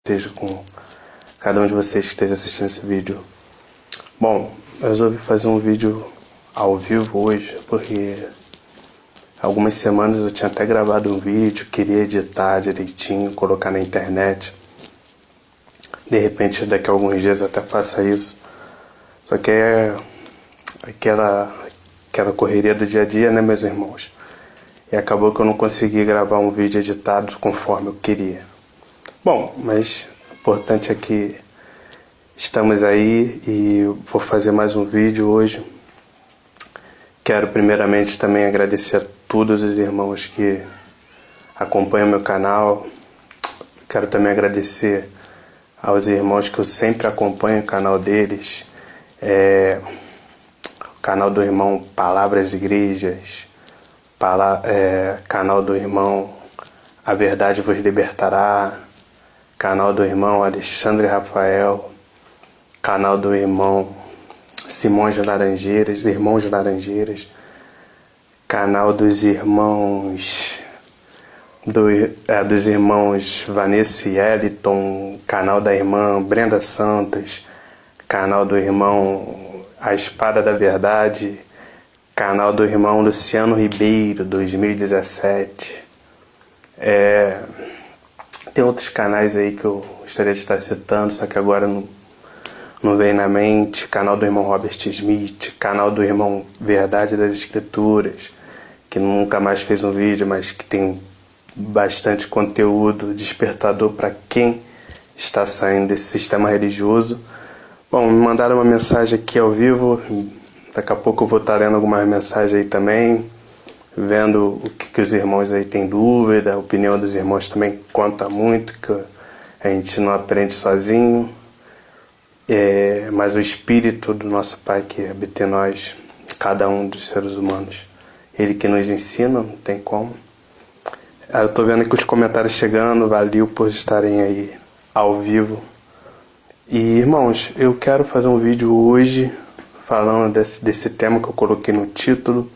esteja com cada um de vocês que esteja assistindo esse vídeo. Bom, eu resolvi fazer um vídeo ao vivo hoje, porque algumas semanas eu tinha até gravado um vídeo, queria editar direitinho, colocar na internet. De repente, daqui a alguns dias eu até faça isso. Só que é aquela correria do dia a dia, né, meus irmãos? E acabou que eu não consegui gravar um vídeo editado conforme eu queria. Bom, mas o importante é que estamos aí e vou fazer mais um vídeo hoje. Quero primeiramente também agradecer a todos os irmãos que acompanham meu canal. Quero também agradecer aos irmãos que eu sempre acompanho o canal deles. O canal do irmão Palavras Igrejas, canal do irmão A Verdade Vos Libertará, canal do irmão Alexandre Rafael, canal do irmão Simões Laranjeiras, Irmãos Laranjeiras, canal dos irmãos Vanessa e Eliton, canal da irmã Brenda Santos, canal do irmão A Espada da Verdade, canal do irmão Luciano Ribeiro, 2017. Tem outros canais aí que eu gostaria de estar citando, só que agora não vem na mente. Canal do irmão Robert Smith, canal do irmão Verdade das Escrituras, que nunca mais fez um vídeo, mas que tem bastante conteúdo despertador para quem está saindo desse sistema religioso. Bom, me mandaram uma mensagem aqui ao vivo, daqui a pouco eu vou estar lendo algumas mensagens aí também, vendo o que os irmãos aí têm dúvida, a opinião dos irmãos também conta muito, que a gente não aprende sozinho, mas o Espírito do nosso Pai que habita em nós, cada um dos seres humanos, Ele que nos ensina, não tem como. Eu estou vendo aqui os comentários chegando, valeu por estarem aí ao vivo. E irmãos, eu quero fazer um vídeo hoje falando desse tema que eu coloquei no título.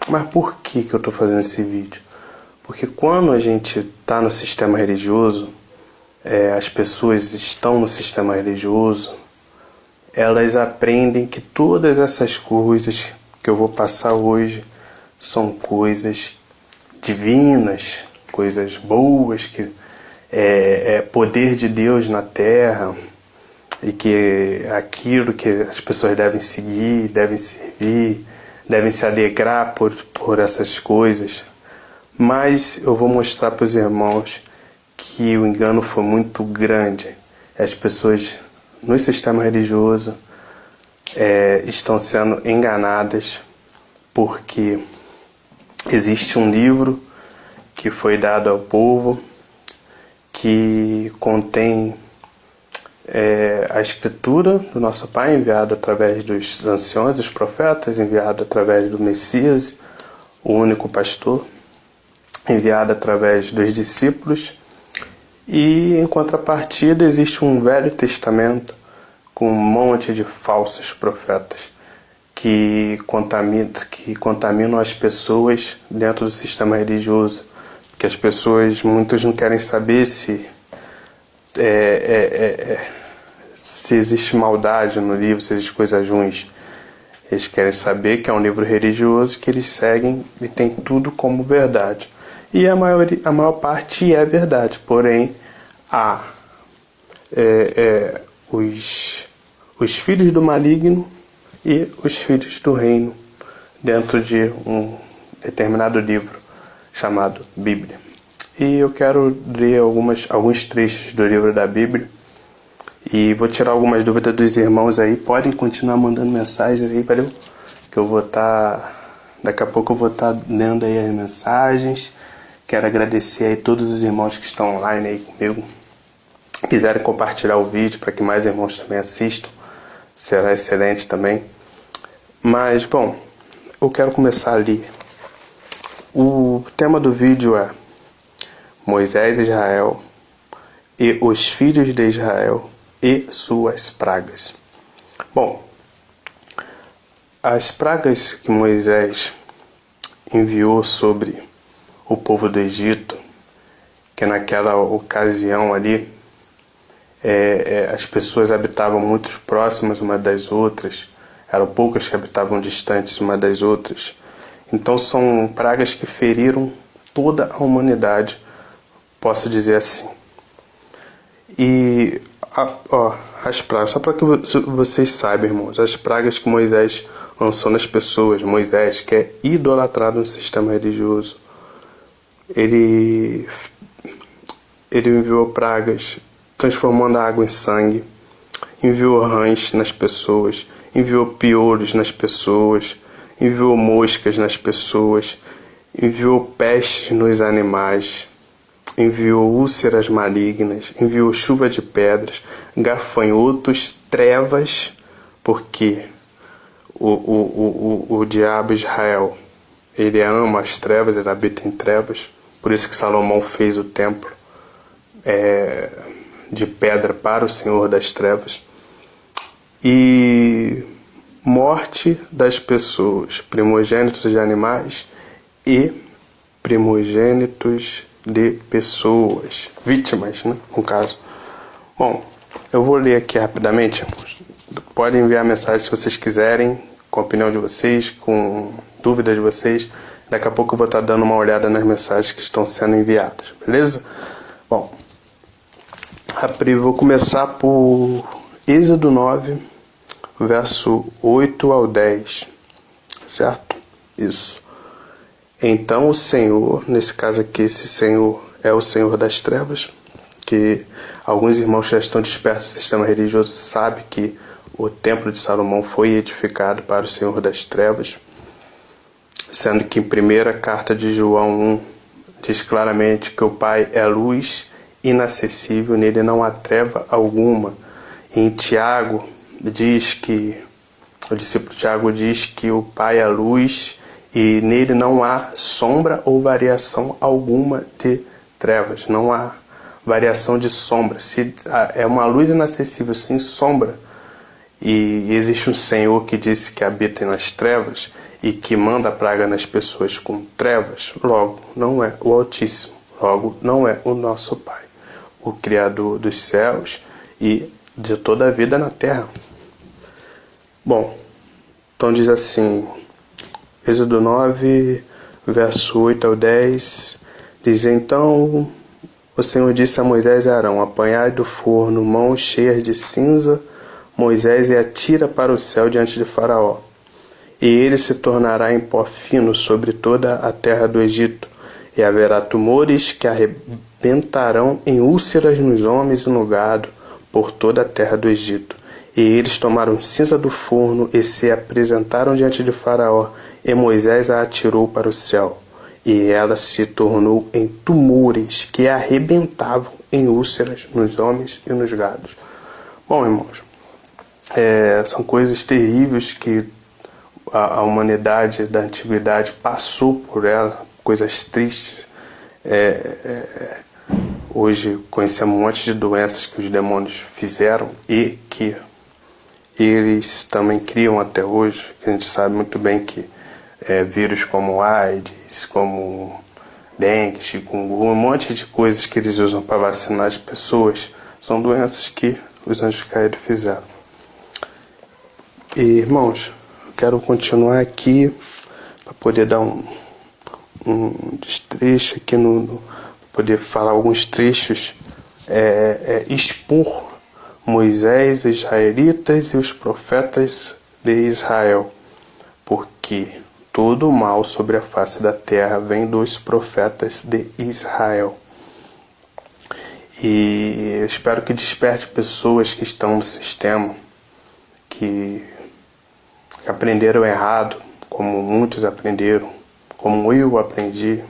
Mas por que eu estou fazendo esse vídeo? Porque quando a gente está no sistema religioso, as pessoas estão no sistema religioso, elas aprendem que todas essas coisas que eu vou passar hoje são coisas divinas, coisas boas, que é poder de Deus na terra, e que aquilo que as pessoas devem seguir, devem servir, devem se alegrar por essas coisas. Mas eu vou mostrar para os irmãos que o engano foi muito grande. As pessoas no sistema religioso estão sendo enganadas, porque existe um livro que foi dado ao povo que contém a escritura do nosso Pai, enviado através dos anciões, dos profetas, enviado através do Messias, o único pastor, enviado através dos discípulos, e em contrapartida existe um Velho Testamento com um monte de falsos profetas que contaminam as pessoas dentro do sistema religioso, que as pessoas, muitos não querem saber se existe maldade no livro, se existe coisas ruins. Eles querem saber que é um livro religioso, que eles seguem e tem tudo como verdade. E a maior parte é verdade, porém há os filhos do maligno e os filhos do reino dentro de um determinado livro chamado Bíblia. E eu quero ler alguns trechos do livro da Bíblia e vou tirar algumas dúvidas dos irmãos aí. Podem continuar mandando mensagens aí, valeu? Que eu vou daqui a pouco eu vou estar lendo aí as mensagens. Quero agradecer aí todos os irmãos que estão online aí comigo. Quiserem compartilhar o vídeo para que mais irmãos também assistam, será excelente também. Mas, bom, eu quero começar ali. O tema do vídeo é Moisés e Israel e os filhos de Israel e suas pragas. Bom, as pragas que Moisés enviou sobre o povo do Egito, que naquela ocasião ali as pessoas habitavam muito próximas umas das outras, eram poucas que habitavam distantes umas das outras. Então são pragas que feriram toda a humanidade, posso dizer assim. E as pragas, só para que vocês saibam, irmãos, as pragas que Moisés lançou nas pessoas, Moisés, que é idolatrado no sistema religioso, ele enviou pragas transformando a água em sangue, enviou rãs nas pessoas, enviou piolhos nas pessoas, enviou moscas nas pessoas, enviou pestes nos animais, enviou úlceras malignas, enviou chuva de pedras, gafanhotos, trevas, porque o diabo Israel, ele ama as trevas, ele habita em trevas, por isso que Salomão fez o templo de pedra para o Senhor das Trevas. E morte das pessoas, primogênitos de animais e primogênitos de pessoas, vítimas, né, no caso. Bom, eu vou ler aqui rapidamente. Podem enviar mensagem se vocês quiserem, com a opinião de vocês, com dúvidas de vocês. Daqui a pouco eu vou estar dando uma olhada nas mensagens que estão sendo enviadas, beleza? Bom, vou começar por Êxodo 9, verso 8 ao 10, certo? Isso. Então o Senhor, nesse caso aqui, esse Senhor é o Senhor das Trevas, que alguns irmãos já estão despertos do sistema religioso, sabem que o templo de Salomão foi edificado para o Senhor das Trevas, sendo que em primeira carta de João 1 diz claramente que o Pai é luz inacessível, nele não há treva alguma. Em Tiago diz que, o discípulo Tiago diz que o Pai é luz e nele não há sombra ou variação alguma de trevas, não há variação de sombra. Se é uma luz inacessível sem sombra, e existe um Senhor que disse que habita nas trevas e que manda praga nas pessoas com trevas, logo não é o Altíssimo, logo não é o nosso Pai, o Criador dos céus e de toda a vida na terra. Bom, então diz assim, Êxodo 9, verso 8 ao 10, diz: Então o Senhor disse a Moisés e Arão: Apanhai do forno mãos cheias de cinza Moisés e atira para o céu diante de Faraó. E ele se tornará em pó fino sobre toda a terra do Egito, e haverá tumores que arrebentarão em úlceras nos homens e no gado por toda a terra do Egito. E eles tomaram cinza do forno e se apresentaram diante de Faraó, e Moisés a atirou para o céu. E ela se tornou em tumores que arrebentavam em úlceras nos homens e nos gados. Bom, irmãos, são coisas terríveis que a humanidade da antiguidade passou por ela, coisas tristes. Hoje conhecemos um monte de doenças que os demônios fizeram e que eles também criam até hoje. A gente sabe muito bem que vírus como AIDS, como dengue, chikungunya, um monte de coisas que eles usam para vacinar as pessoas, são doenças que os anjos caídos fizeram. E, irmãos, quero continuar aqui para poder dar um destrecho aqui, poder falar alguns trechos, expor Moisés, os israelitas e os profetas de Israel, porque todo o mal sobre a face da terra vem dos profetas de Israel. E eu espero que desperte pessoas que estão no sistema, que aprenderam errado, como muitos aprenderam, como eu aprendi,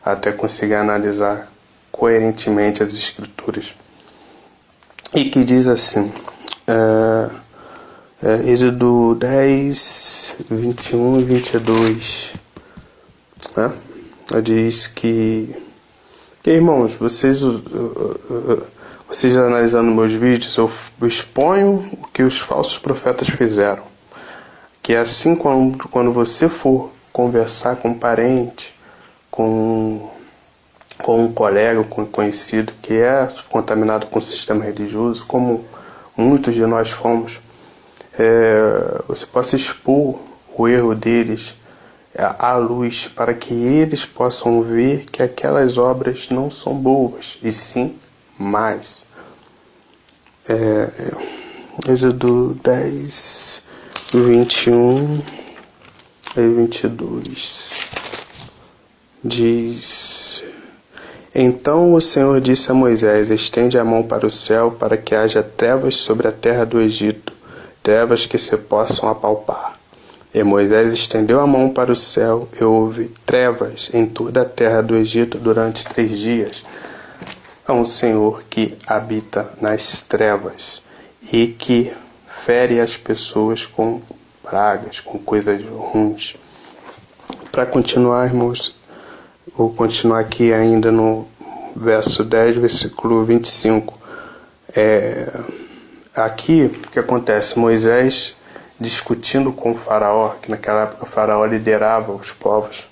até conseguir analisar coerentemente as Escrituras. E que diz assim, Êxodo 10, 21 e 22, né? Diz que irmãos, vocês analisando meus vídeos, eu exponho o que os falsos profetas fizeram. Que é assim quando você for conversar com um parente, com com um colega, com um conhecido que é contaminado com o sistema religioso, como muitos de nós fomos, você possa expor o erro deles à luz, para que eles possam ver que aquelas obras não são boas, e sim mais. Êxodo 10, 21 e 22 diz: Então o Senhor disse a Moisés: Estende a mão para o céu, para que haja trevas sobre a terra do Egito, trevas que se possam apalpar. E Moisés estendeu a mão para o céu, e houve trevas em toda a terra do Egito durante 3 dias. É um Senhor que habita nas trevas e que fere as pessoas com pragas, com coisas ruins. Para continuar, irmãos, vou continuar aqui ainda no verso 10, versículo 25. Aqui, o que acontece? Moisés discutindo com o faraó, que naquela época o faraó liderava os povos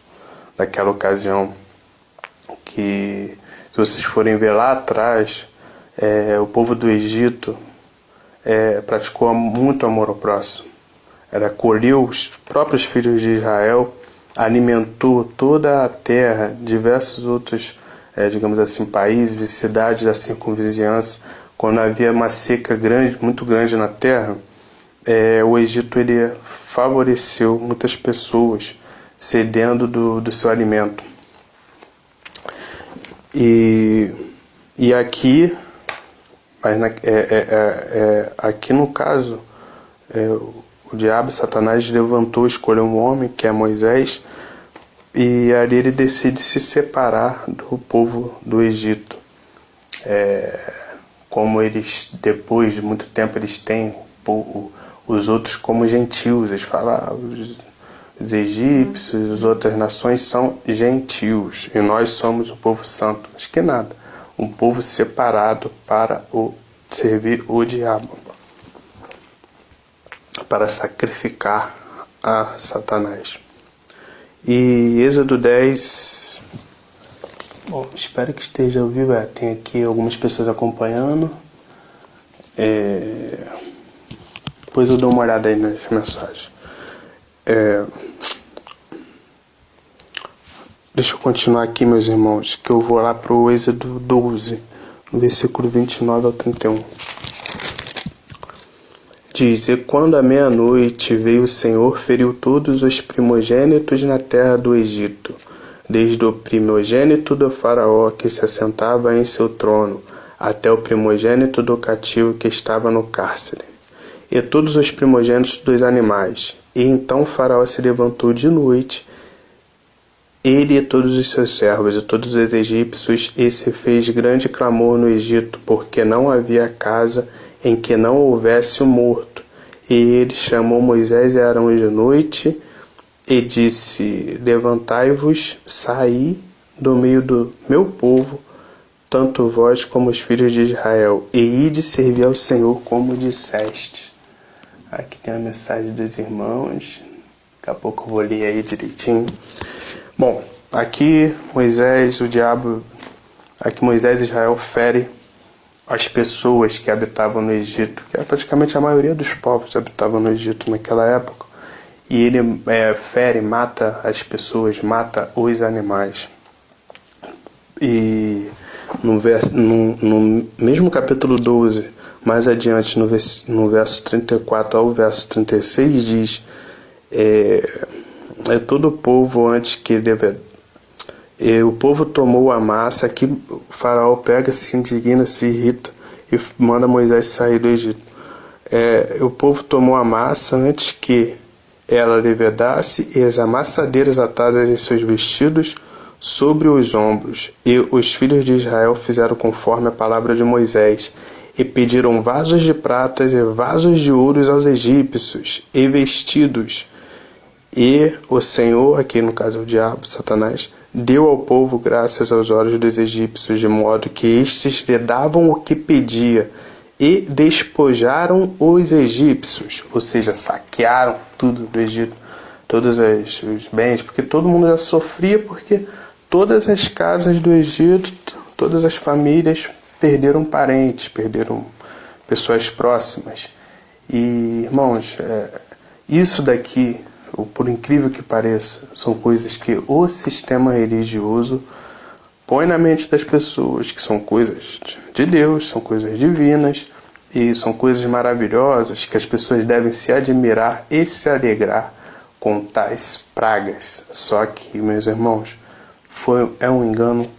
daquela ocasião, que, se vocês forem ver lá atrás, o povo do Egito praticou muito amor ao próximo. Acolheu os próprios filhos de Israel, alimentou toda a terra, diversos outros, digamos assim, países e cidades da circunvizinhança. Quando havia uma seca grande, muito grande na terra, o Egito ele favoreceu muitas pessoas cedendo do seu alimento. E aqui, aqui no caso, o diabo, Satanás, levantou, escolheu um homem, que é Moisés, e ali ele decide se separar do povo do Egito. Como eles, depois de muito tempo, eles têm os outros como gentios, eles falam, os egípcios, as outras nações são gentios, e nós somos o povo santo. Mas que nada, um povo separado para servir o diabo, para sacrificar a Satanás. E Êxodo 10, bom, espero que esteja ao vivo, tem aqui algumas pessoas acompanhando, depois eu dou uma olhada aí nas mensagens. Deixa eu continuar aqui, meus irmãos, que eu vou lá para o Êxodo 12, no versículo 29 ao 31. Diz: E quando à meia-noite veio o Senhor, feriu todos os primogênitos na terra do Egito, desde o primogênito do faraó que se assentava em seu trono, até o primogênito do cativo que estava no cárcere, e todos os primogênitos dos animais. E então o faraó se levantou de noite, ele e todos os seus servos e todos os egípcios, e se fez grande clamor no Egito, porque não havia casa em que não houvesse um morto. E ele chamou Moisés e Arão de noite e disse: Levantai-vos, saí do meio do meu povo, tanto vós como os filhos de Israel, e ide servir ao Senhor como disseste. Aqui tem a mensagem dos irmãos, daqui a pouco eu vou ler aí direitinho. Bom, aqui Moisés e Israel fere as pessoas que habitavam no Egito, que era praticamente a maioria dos povos que habitavam no Egito naquela época, e ele fere, mata as pessoas, mata os animais. E no mesmo capítulo 12, mais adiante, no verso 34 ao verso 36, diz: todo o povo antes que o povo tomou a massa. Aqui o faraó pega, se indigna, se irrita e manda Moisés sair do Egito. O povo tomou a massa antes que ela levedasse, e as amassadeiras atadas em seus vestidos sobre os ombros. E os filhos de Israel fizeram conforme a palavra de Moisés, e pediram vasos de pratas e vasos de ouros aos egípcios, e vestidos. E o Senhor, aqui no caso é o diabo, Satanás, deu ao povo graças aos olhos dos egípcios, de modo que estes lhe davam o que pedia, e despojaram os egípcios, ou seja, saquearam tudo do Egito, todos os bens, porque todo mundo já sofria, porque todas as casas do Egito, todas as famílias perderam parentes, perderam pessoas próximas. E, irmãos, isso daqui, por incrível que pareça, são coisas que o sistema religioso põe na mente das pessoas, que são coisas de Deus, são coisas divinas, e são coisas maravilhosas que as pessoas devem se admirar e se alegrar com tais pragas. Só que, meus irmãos, é um engano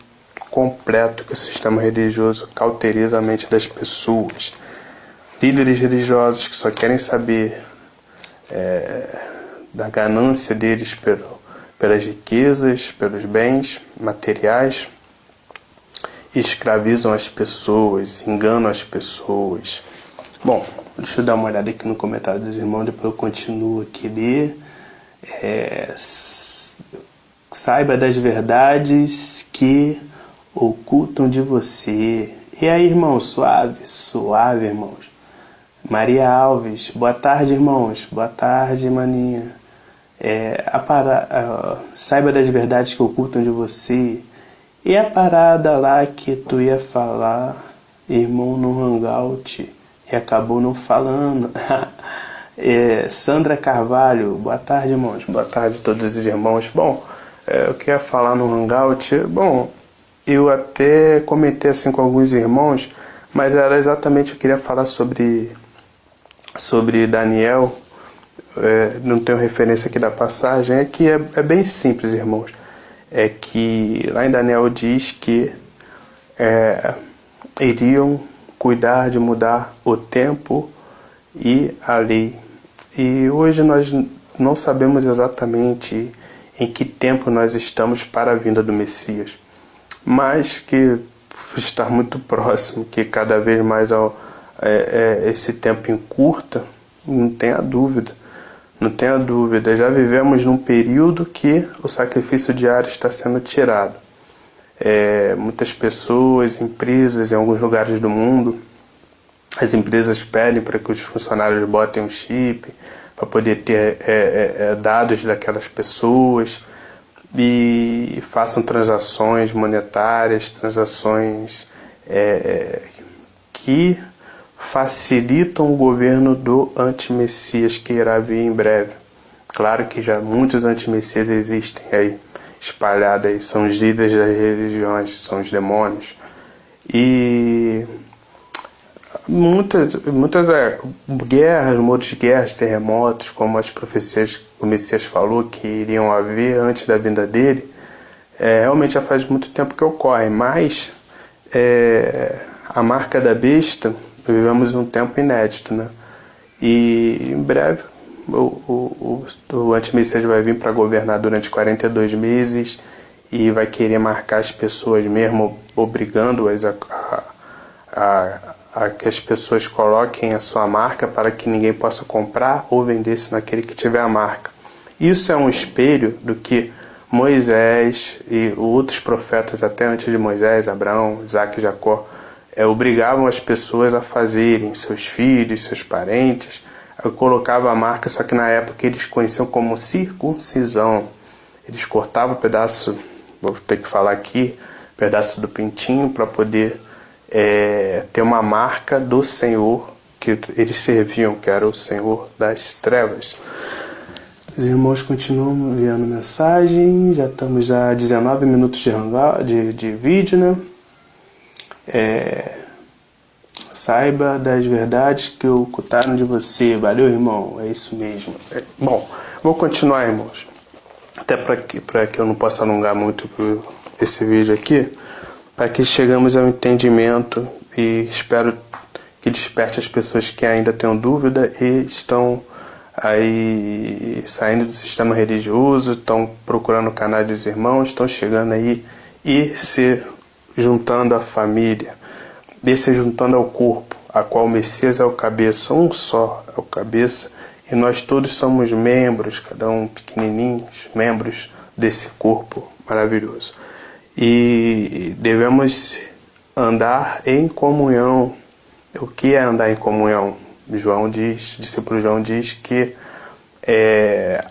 completo que o sistema religioso cauteriza a mente das pessoas. Líderes religiosos que só querem saber da ganância deles pelas riquezas, pelos bens materiais, escravizam as pessoas, enganam as pessoas. Bom, deixa eu dar uma olhada aqui no comentário dos irmãos, depois eu continuo aqui a ler. Saiba das verdades que ocultam de você. E aí, irmãos, suave, irmãos. Maria Alves, boa tarde, irmãos. Boa tarde, maninha. Saiba das verdades que ocultam de você. E a parada lá que tu ia falar, irmão, no Hangout, e acabou não falando. Sandra Carvalho, boa tarde, irmãos. Boa tarde a todos os irmãos. Bom, eu queria falar no Hangout. Bom, eu até comentei assim com alguns irmãos, mas era exatamente, eu queria falar sobre Daniel. Não tenho referência aqui da passagem. É que é bem simples, irmãos. É que lá em Daniel diz que iriam cuidar de mudar o tempo e a lei. E hoje nós não sabemos exatamente em que tempo nós estamos para a vinda do Messias, mas que está muito próximo, que cada vez mais esse tempo encurta, não tenha dúvida. Não tenha dúvida, já vivemos num período que o sacrifício diário está sendo tirado. Muitas pessoas, empresas em alguns lugares do mundo, as empresas pedem para que os funcionários botem um chip, para poder ter dados daquelas pessoas e façam transações monetárias, transações que facilitam o governo do antimessias que irá vir em breve. Claro que já muitos antimessias existem aí, espalhados aí, são os líderes das religiões, são os demônios. E muitas guerras, rumores de guerras, terremotos, como as profecias que o Messias falou que iriam haver antes da vinda dele, realmente já faz muito tempo que ocorre, mas a marca da besta, vivemos um tempo inédito, né? E em breve o antimessias vai vir para governar durante 42 meses e vai querer marcar as pessoas mesmo, obrigando-as a que as pessoas coloquem a sua marca para que ninguém possa comprar ou vender-se naquele que tiver a marca. Isso é um espelho do que Moisés e outros profetas até antes de Moisés, Abraão, Isaac e Jacó, obrigavam as pessoas a fazerem, seus filhos, seus parentes, colocavam a marca, só que na época eles conheciam como circuncisão. Eles cortavam um pedaço, vou ter que falar aqui, pedaço do pintinho para poder ter uma marca do Senhor que eles serviam, que era o Senhor das trevas. Os irmãos continuam enviando mensagem, já estamos a 19 minutos de vídeo, né? Saiba das verdades que ocultaram de você. Valeu, irmão, é isso mesmo. Bom, vou continuar, irmãos, até para que eu não possa alongar muito esse vídeo aqui, para que chegamos ao entendimento, e espero que desperte as pessoas que ainda tenham dúvida e estão aí saindo do sistema religioso, estão procurando o canal dos irmãos, estão chegando aí e se juntando à família, e se juntando ao corpo, a qual o Messias é o cabeça, um só é o cabeça, e nós todos somos membros, cada um pequenininhos, membros desse corpo maravilhoso. E devemos andar em comunhão. O que é andar em comunhão? Discípulo João diz que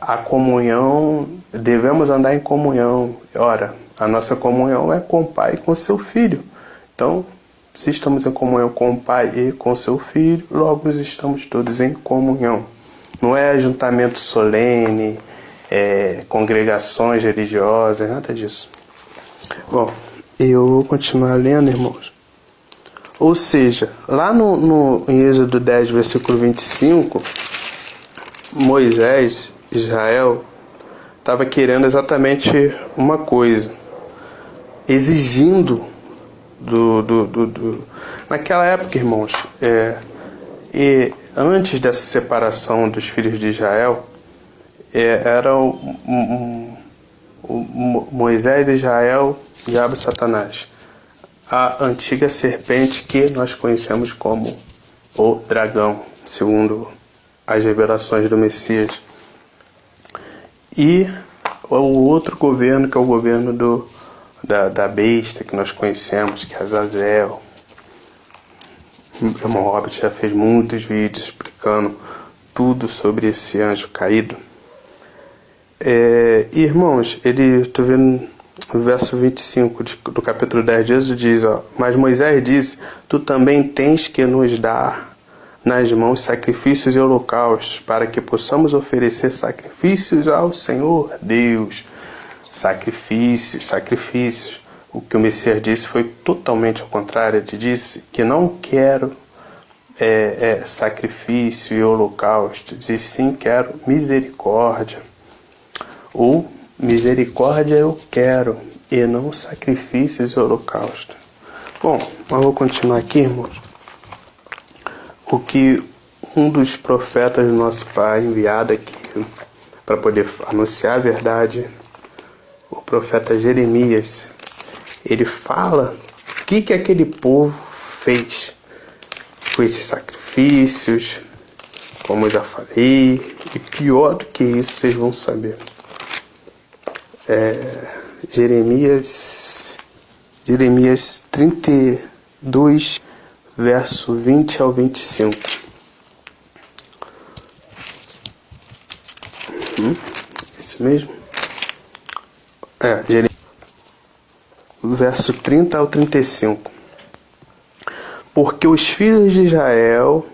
a comunhão, devemos andar em comunhão. Ora, A nossa comunhão é com o Pai e com seu Filho. Então, se estamos em comunhão com o Pai e com seu Filho, logo estamos todos em comunhão. Não é ajuntamento solene, congregações religiosas, nada disso. Bom, eu vou continuar lendo, irmãos. Ou seja, lá em Êxodo 10, versículo 25, Moisés, Israel, estava querendo exatamente uma coisa, exigindo naquela época, irmãos, e antes dessa separação dos filhos de Israel, era Moisés, Israel, diabo e Satanás, a antiga serpente que nós conhecemos como o dragão, segundo as revelações do Messias, e o outro governo, que é o governo da besta, que nós conhecemos, que é Azazel. O irmão Robert já fez muitos vídeos explicando tudo sobre esse anjo caído. Irmãos, estou vendo no verso 25 do capítulo 10 de Êxodo, diz, mas Moisés disse, tu também tens que nos dar nas mãos sacrifícios e holocaustos, para que possamos oferecer sacrifícios ao Senhor Deus. Sacrifícios. O que o Messias disse foi totalmente ao contrário. Ele disse que não quero sacrifício e holocaustos, e sim quero misericórdia. Ou misericórdia eu quero, e não sacrifícios e holocaustos. Bom, mas vou continuar aqui, irmãos. O que um dos profetas do nosso Pai, enviado aqui para poder anunciar a verdade, o profeta Jeremias, ele fala o que aquele povo fez com esses sacrifícios, como eu já falei, e pior do que isso, vocês vão saber. Jeremias 32, verso 20 ao 25. Isso mesmo? Jeremias, verso 30 ao 35. Porque os filhos de Israel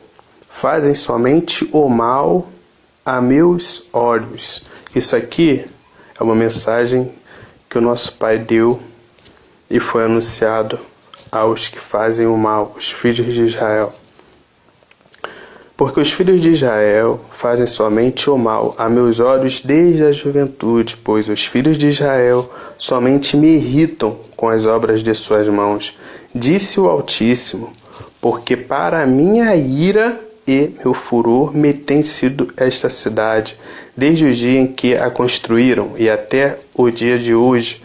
fazem somente o mal a meus olhos. Isso aqui é uma mensagem que o nosso Pai deu e foi anunciado aos que fazem o mal, os filhos de Israel. Porque os filhos de Israel fazem somente o mal a meus olhos desde a juventude, pois os filhos de Israel somente me irritam com as obras de suas mãos. Disse o Altíssimo, porque para a minha ira e meu furor me tem sido esta cidade, desde o dia em que a construíram e até o dia de hoje,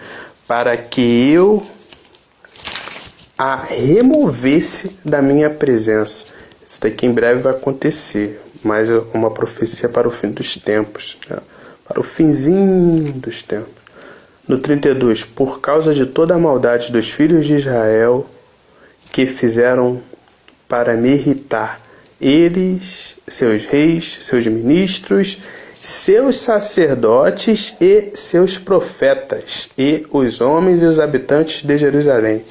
para que eu a removesse da minha presença. Isso daqui em breve vai acontecer, mas é uma profecia para o fim dos tempos, né? Para o finzinho dos tempos. No 32, por causa de toda a maldade dos filhos de Israel que fizeram para me irritar, eles, seus reis, seus ministros, seus sacerdotes e seus profetas, e os homens e os habitantes de Jerusalém.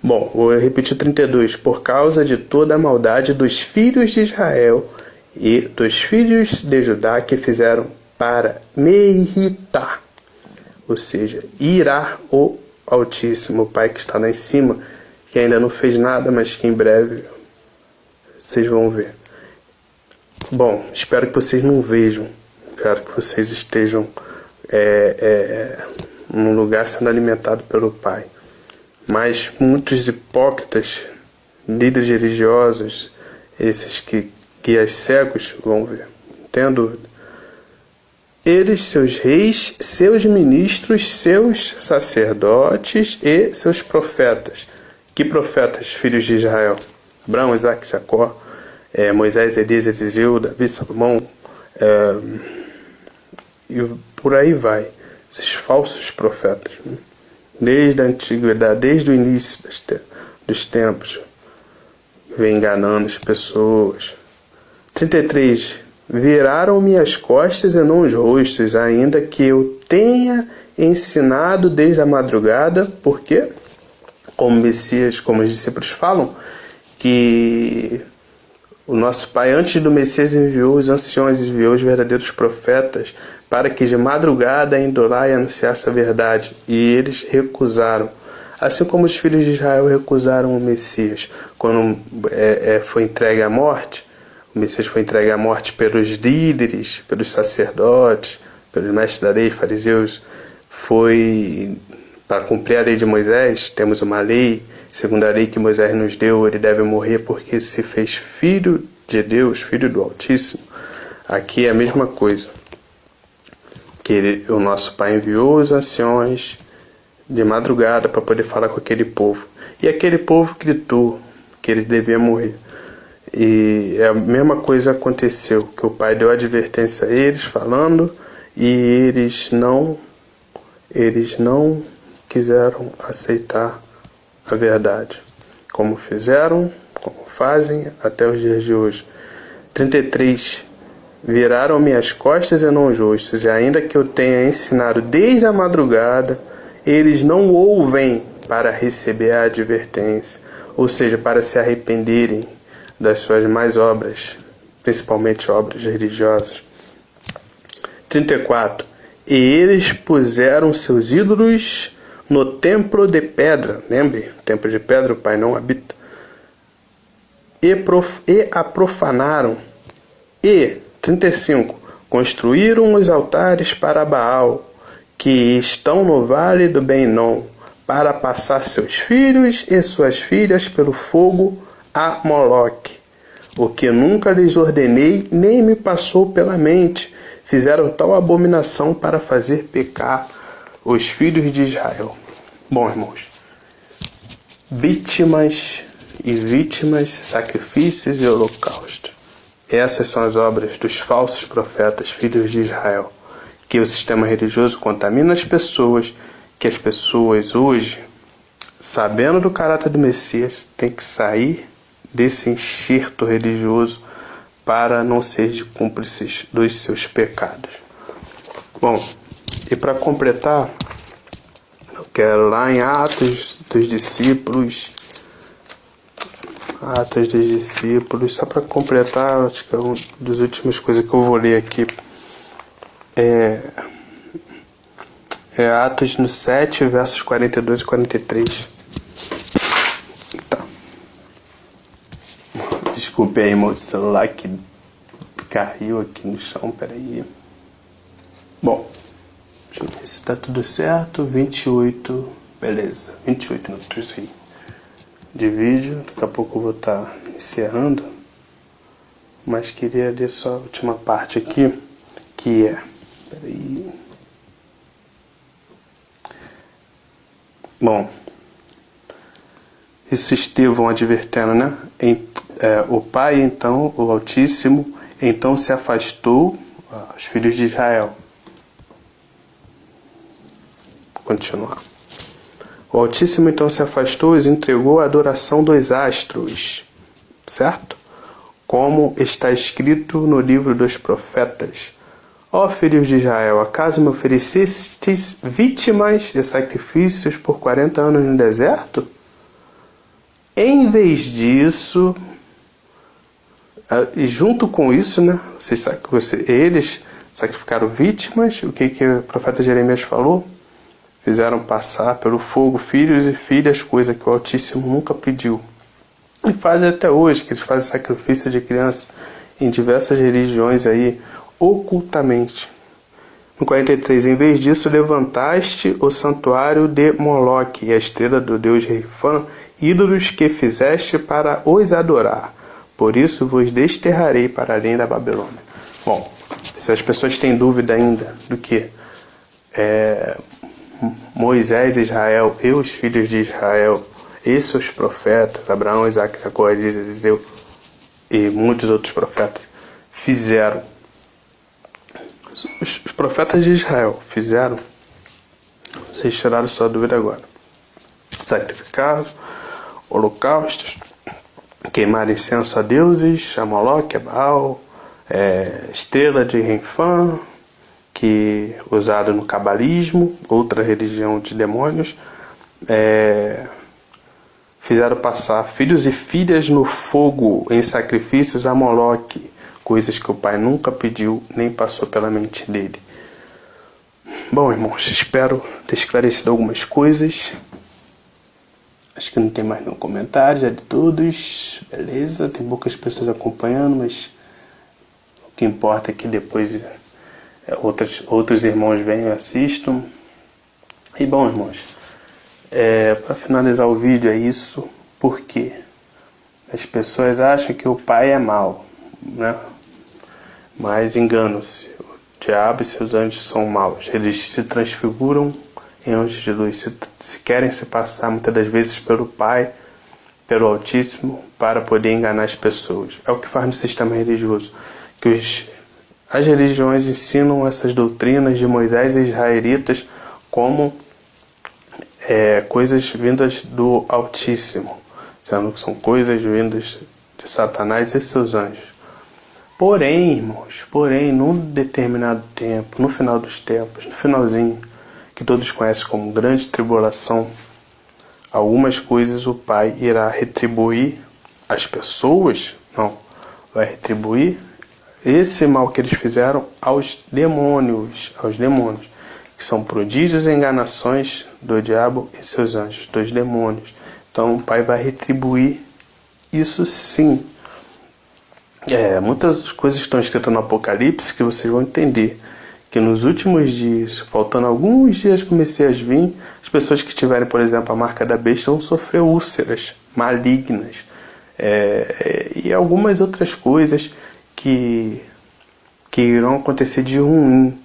Bom, vou repetir o 32. Por causa de toda a maldade dos filhos de Israel e dos filhos de Judá que fizeram para me irritar. Ou seja, irá o Altíssimo, o Pai que está lá em cima, que ainda não fez nada, mas que em breve vocês vão ver. Bom, espero que vocês não vejam. Espero que vocês estejam num lugar sendo alimentado pelo Pai. Mas muitos hipócritas, líderes religiosos, esses que guias cegos, vão ver. Não tenha dúvida. Eles, seus reis, seus ministros, seus sacerdotes e seus profetas. Que profetas, filhos de Israel? Abraão, Isaac, Jacó, Moisés, Elias, Eliseu, Davi, Salomão, e por aí vai. Esses falsos profetas, né? Desde a antiguidade, desde o início dos tempos, vem enganando as pessoas. 33. viraram-me as costas e não os rostos, ainda que eu tenha ensinado desde a madrugada, porque, como Messias, como os discípulos falam, que o nosso Pai, antes do Messias, enviou os anciões, enviou os verdadeiros profetas, para que de madrugada indo lá e anunciasse a verdade. E eles recusaram. Assim como os filhos de Israel recusaram o Messias. Quando foi entregue à morte, o Messias foi entregue à morte pelos líderes, pelos sacerdotes, pelos mestres da lei, fariseus. Foi para cumprir a lei de Moisés. Temos uma lei, segundo a lei que Moisés nos deu, ele deve morrer porque se fez filho de Deus, filho do Altíssimo. Aqui é a mesma coisa. O nosso Pai enviou os anciões de madrugada para poder falar com aquele povo. E aquele povo gritou que ele devia morrer. E a mesma coisa aconteceu, que o Pai deu advertência a eles falando, e eles não quiseram aceitar a verdade. Como fizeram, como fazem até os dias de hoje. 33. Viraram-me as costas e não os rostos, e ainda que eu tenha ensinado desde a madrugada, eles não ouvem para receber a advertência, ou seja, para se arrependerem das suas más obras, principalmente obras religiosas. 34. E eles puseram seus ídolos no templo de pedra, lembre, templo de pedra o Pai não habita, e a profanaram, e 35. Construíram os altares para Baal, que estão no vale do Ben-Nom, para passar seus filhos e suas filhas pelo fogo a Moloque. O que nunca lhes ordenei, nem me passou pela mente. Fizeram tal abominação para fazer pecar os filhos de Israel. Bom, irmãos, vítimas, sacrifícios e holocausto. Essas são as obras dos falsos profetas, filhos de Israel, que o sistema religioso contamina as pessoas, que as pessoas hoje, sabendo do caráter do Messias, têm que sair desse enxerto religioso para não ser de cúmplices dos seus pecados. Bom, e para completar, eu quero lá em Atos dos Discípulos, só para completar, acho que é uma das últimas coisas que eu vou ler aqui. É Atos no 7, versos 42 e 43. Tá. Desculpe aí, meu celular que caiu aqui no chão, peraí. Bom, deixa eu ver se tá tudo certo. 28, beleza, 28 minutos aí de vídeo. Daqui a pouco eu vou estar encerrando, mas queria ler só a última parte aqui, que é... Peraí. Bom, isso Estevão advertendo, né? O Pai, então, o Altíssimo, então se afastou, os filhos de Israel. Vou continuar. O Altíssimo então se afastou e os entregou à adoração dos astros, certo? Como está escrito no livro dos profetas. Ó filhos de Israel, acaso me oferecestes vítimas de sacrifícios por 40 anos no deserto? Em vez disso, e junto com isso, né, eles sacrificaram vítimas. O que o profeta Jeremias falou? Fizeram passar pelo fogo filhos e filhas, coisa que o Altíssimo nunca pediu. E fazem até hoje, que eles fazem sacrifício de criança em diversas religiões aí, ocultamente. No 43, em vez disso, levantaste o santuário de Moloque e a estrela do deus Reifã, ídolos que fizeste para os adorar. Por isso vos desterrarei para além da Babilônia. Bom, se as pessoas têm dúvida ainda do que Moisés, Israel e os filhos de Israel e seus profetas, Abraão, Isaac, Jacó, Eliseu e muitos outros profetas, fizeram. Os profetas de Israel fizeram. Vocês tiraram sua dúvida agora. Sacrificar holocaustos, queimar incenso a deuses, a Moloque, a Baal, estrela de Renfã, que usada no cabalismo, outra religião de demônios, fizeram passar filhos e filhas no fogo em sacrifícios a Moloque, coisas que o pai nunca pediu nem passou pela mente dele. Bom, irmãos, espero ter esclarecido algumas coisas. Acho que não tem mais nenhum comentário, já de todos. Beleza, tem poucas pessoas acompanhando, mas o que importa é que depois outros irmãos venham e assistam. E bom, irmãos, para finalizar o vídeo é isso, porque as pessoas acham que o pai é mau, né? Mas enganam-se. O diabo e seus anjos são maus. Eles se transfiguram em anjos de luz, se querem se passar muitas das vezes pelo Pai, pelo Altíssimo, para poder enganar as pessoas. É o que faz no sistema religioso, que as religiões ensinam essas doutrinas de Moisés e israelitas como coisas vindas do Altíssimo, sendo que são coisas vindas de Satanás e seus anjos. Porém, irmãos, num determinado tempo, no final dos tempos, no finalzinho, que todos conhecem como grande tribulação, algumas coisas o Pai irá retribuir às pessoas, não, vai retribuir esse mal que eles fizeram aos demônios, que são prodígios e enganações do diabo e seus anjos, dos demônios. Então o Pai vai retribuir isso sim. Muitas coisas estão escritas no Apocalipse que vocês vão entender que nos últimos dias, faltando alguns dias para o Messias vir, as pessoas que tiverem, por exemplo, a marca da besta vão sofrer úlceras malignas e algumas outras coisas que irão acontecer de ruim,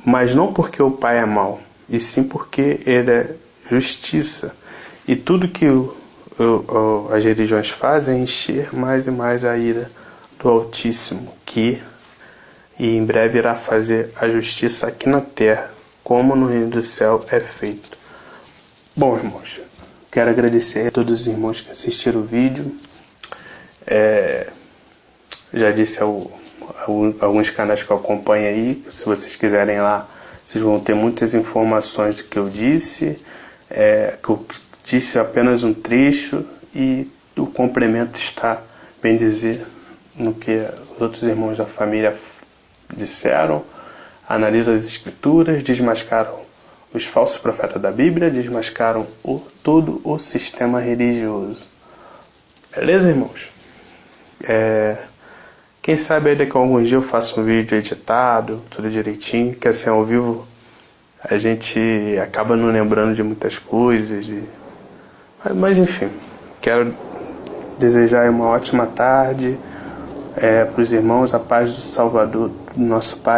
mas não porque o Pai é mau, e sim porque Ele é justiça. E tudo que as religiões fazem é encher mais e mais a ira do Altíssimo, e em breve irá fazer a justiça aqui na terra, como no reino do céu é feito. Bom, irmãos, quero agradecer a todos os irmãos que assistiram o vídeo. Já disse alguns canais que eu acompanho aí, se vocês quiserem ir lá, vocês vão ter muitas informações do que eu disse, que eu disse apenas um trecho, e o complemento está, bem dizer, no que os outros irmãos da família disseram. Analisam as escrituras, desmascaram os falsos profetas da Bíblia, desmascaram todo o sistema religioso. Beleza, irmãos? Quem sabe aí daqui a alguns dias eu faço um vídeo editado, tudo direitinho, que assim ao vivo a gente acaba não lembrando de muitas coisas. Mas enfim, quero desejar uma ótima tarde para os irmãos, a paz do Salvador, do nosso Pai.